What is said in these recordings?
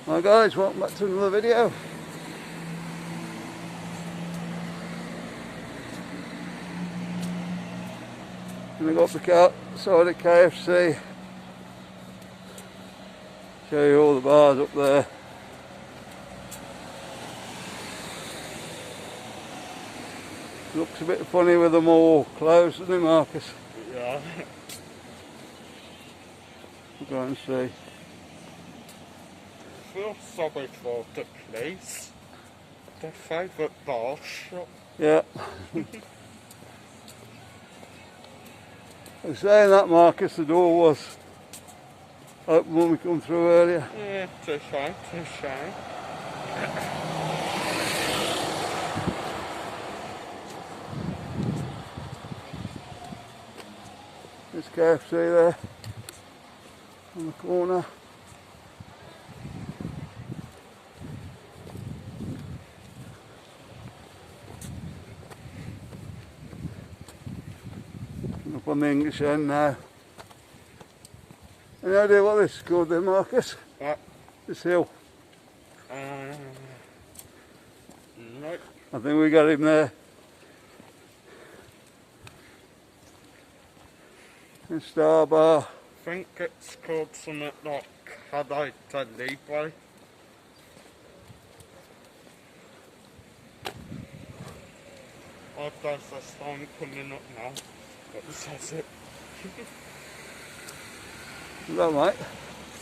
Hi guys, welcome back to another video. Gonna go up the side of KFC, show you all the bars up there. Looks a bit funny with them all closed, doesn't it, Marcus? Yeah. We'll go and see. I feel sorry for the place. Their favourite bar shop. Yeah. I was saying that, Marcus, the door was open when we come through earlier. Yeah, too shame, too shame. There's KFC there on the corner. Up on the English end now. Any idea what this is called there, Marcus? What? This hill. Nope. I think we got him there. The Star Bar. I think it's called something like Cadete Libre. Oh, there's a sign coming up now that says it. Is that right?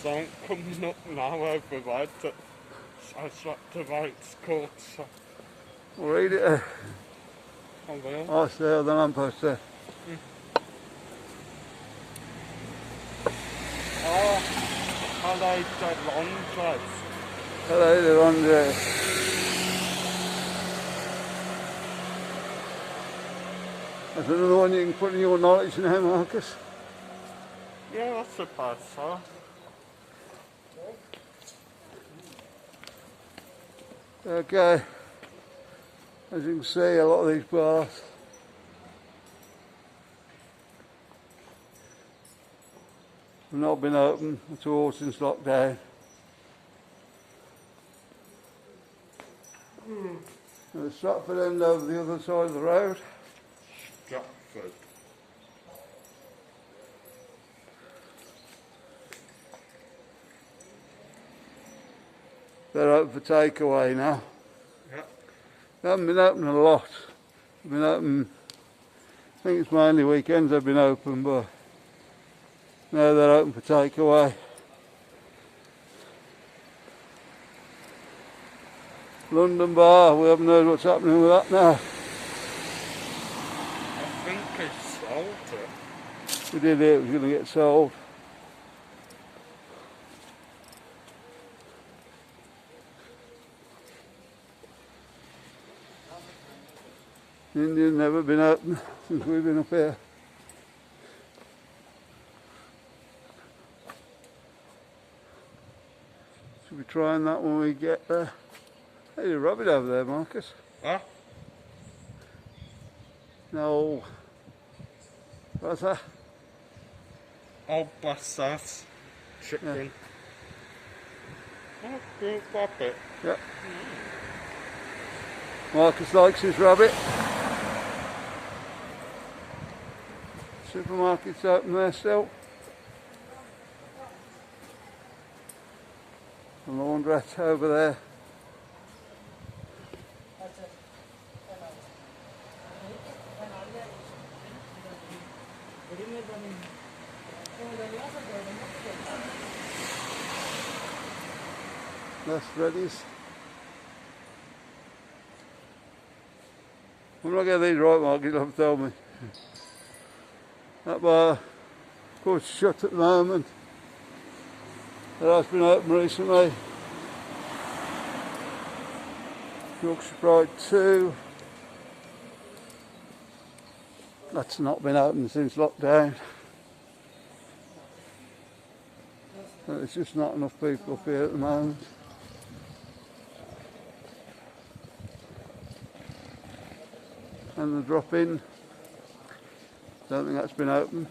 Sign coming up now over there that says what the road's called, so We'll read it. I will. Oh, it's there, the lamppost there. Oh, Cadete Libre. Hello, they're on there. That's another one you can put in your knowledge now, Marcus. Yeah, I suppose so. Okay, as you can see, a lot of these bars have not been open at all since lockdown. The Stratford end over the other side of the road. Stratford. They're open for takeaway now. Yeah. They haven't been open a lot. They've been open, I think it's mainly weekends they've been open, but now they're open for takeaway. London Bar, we haven't heard what's happening with that now. I think it's sold it. We did hear it was going to get sold. India's never been open since we've been up here. Should be trying that when we get there. Hey, a rabbit over there, Marcus. Huh? No. What's that? Oh, bless that. Chicken. Oh, good rabbit. Yep. Marcus likes his rabbit. Supermarket's open there still. The laundrette over there. That's Reddy's. I'm not getting these right, Mark, you'll have to tell me. That bar, of course, is shut at the moment. It has been open recently. Yorkshire Pride 2. That's not been open since lockdown. There's just not enough people up here at the moment. And the drop-in, don't think that's been open.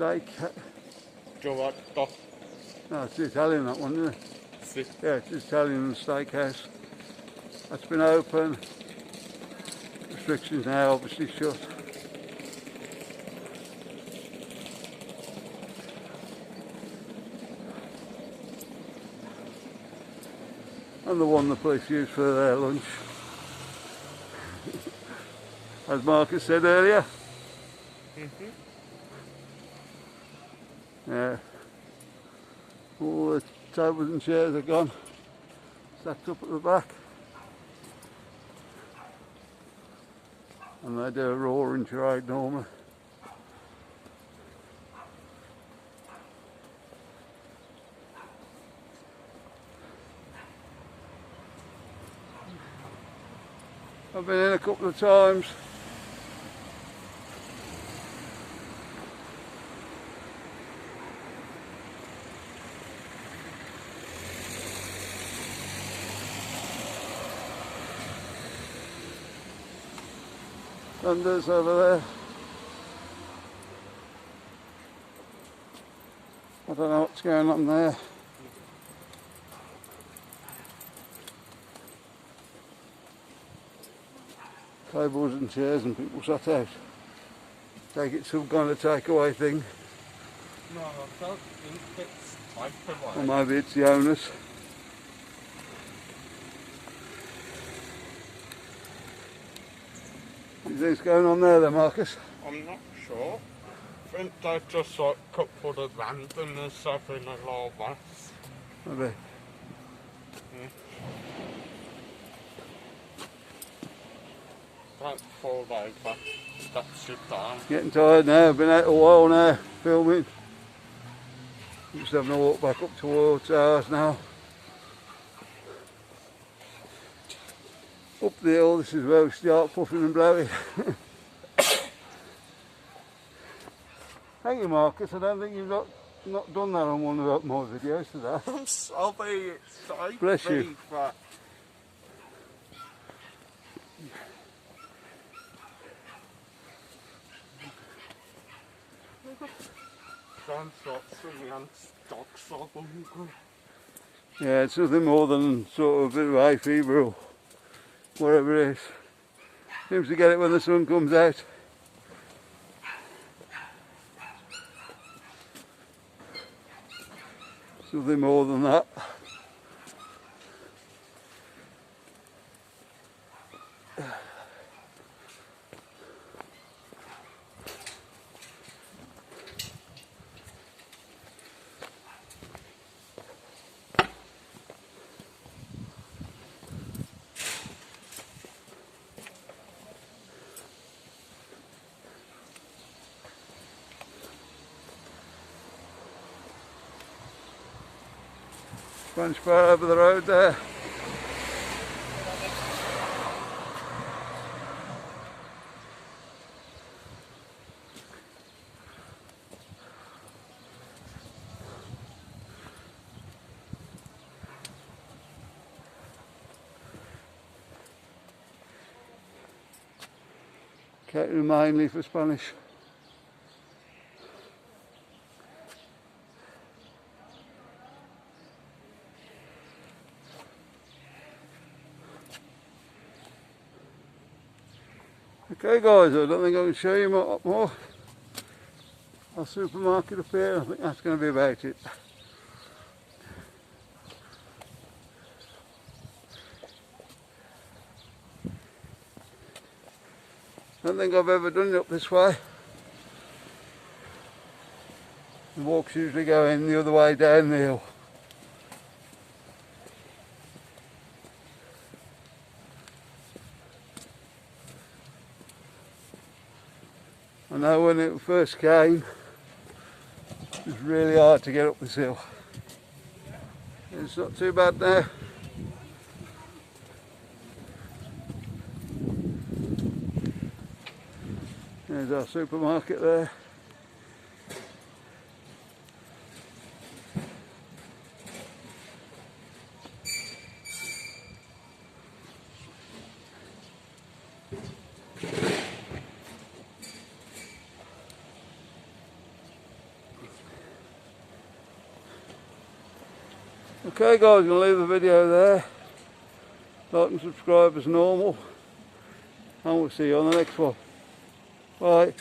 steak. Giotto. No, it's the Italian, that one, isn't it? Sì. Yeah, it's the Italian steakhouse. That's been open. Restrictions now obviously shut. And the one the police use for their lunch. As Marcus said earlier. Yeah. All the tables and chairs are gone. Stacked up at the back. And they do a roaring charade normally. I've been in a couple of times. Thunder's over there. I don't know what's going on there. Tables and chairs and people sat out. Take it some kind of takeaway thing. No, I don't think it's takeaway. Or maybe it's the owners. Is this going on there then, Marcus? I'm not sure. I think they've just like coupled a randomness having a lot of us. Maybe. Don't fall over. That's your time. Getting tired now, been out a while now, filming. Just having a walk back up towards ours now. Up the hill, this is where we start puffing and blowing. Thank you, Marcus. I don't think you've not done that on one of my videos today. I'm sorry, it's so Bless you. big, but dogs are hungry. Yeah, it's nothing more than sort of a bit of hay fever or whatever it is. Seems to get it when the sun comes out. It's nothing more than that. Bunch bar over the road there. Catering mainly for Spanish. Okay guys, I don't think I can show you much more. Our supermarket up here, I think that's going to be about it. I don't think I've ever done it up this way. The walks usually go in the other way down the hill. I know when it first came, it was really hard to get up this hill. It's not too bad now. There's our supermarket there. Okay guys, I'm going to leave the video there. Like and subscribe as normal. And we'll see you on the next one. Bye.